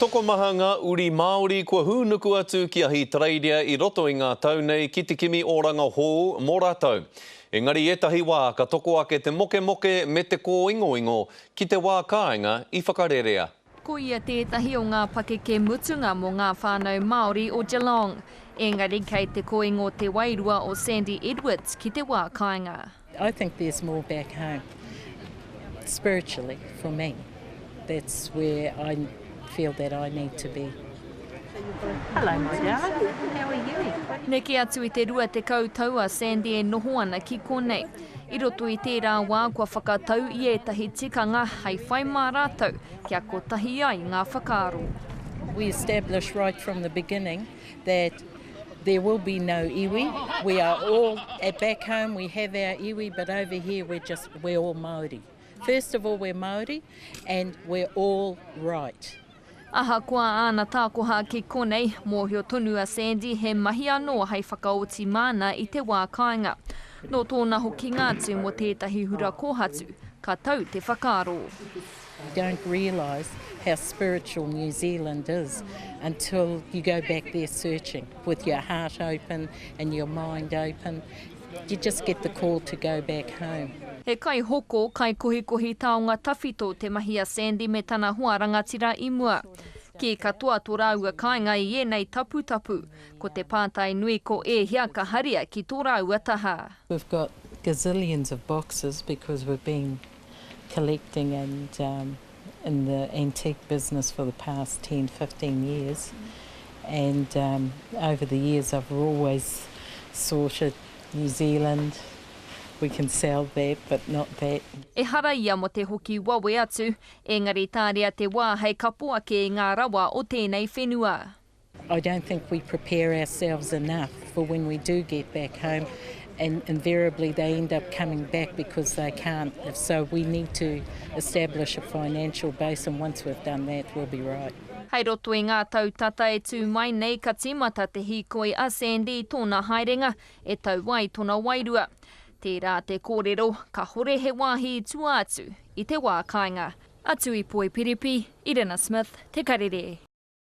toko maha ngā uri Māori kua hūnuku atu ki ahi Tareiria I roto I ngā tau nei ki te kimi o ranga hou mō rātou. Engari etahi wā ka toko ake te moke me te kō ingo ki te wā kāinga I whakarerea. Ko ia tētahi o ngā pakeke mutunga mō ngā whānau Māori o Geelong. Engari kei te koingo te wairua o Sandy Edwards ki te wā kāinga. I think there's more back home, spiritually, for me. That's where I feel that I need to be. Hello, my darling. How are you? Neke atu I te rua te kautaua Sandy e noho ana ki konei. I roto I tērā wā kua whakatau I etahi tikanga hei whai mā rātou kia kotahi ai ngā whakaaro. We established right from the beginning that there will be no iwi. We are all, at back home we have our iwi, but over here we're all Māori. First of all, we're Māori and we're all right. Aha kua ana tākoha ki konei, mōhio tonu a Sandy he mahi anō hei whakaoti mana I te wā kāinga. No tōna hoki ngātu mo tētahi hura kōhatu, ka tau te whakaaro. You don't realise how spiritual New Zealand is until you go back there searching with your heart open and your mind open. You just get the call to go back home. He kai hoko, kai kohi taonga tawhito te mahi a Sandy me tana hoa rangatira I mua. Ki katoa tō rāua kāinga I ēnei tapu, ko te pātai nui ko e hiaka haria ki tō rāua taha. We've got gazillions of boxes because we've been collecting and in the antique business for the past 10, 15 years. And over the years I've always sorted New Zealand. We can sell that, but not that. E hara ia mo te hoki wawe atu, engari tārea te wā hei kapoa ke ngā rawa o tēnei whenua. I don't think we prepare ourselves enough for when we do get back home, and invariably they end up coming back because they can't. So we need to establish a financial base, and once we've done that, we'll be right. Hei roto I ngā tau tata e tū mai nei ka tīmata te hikoi a Sandy tōna haerenga e tau wai tōna wairua. Tērā te kōrero, ka hore he wāhi tua atu I te wā kāinga. Atu I Poe Piripi, Irina Smith, Te Karere.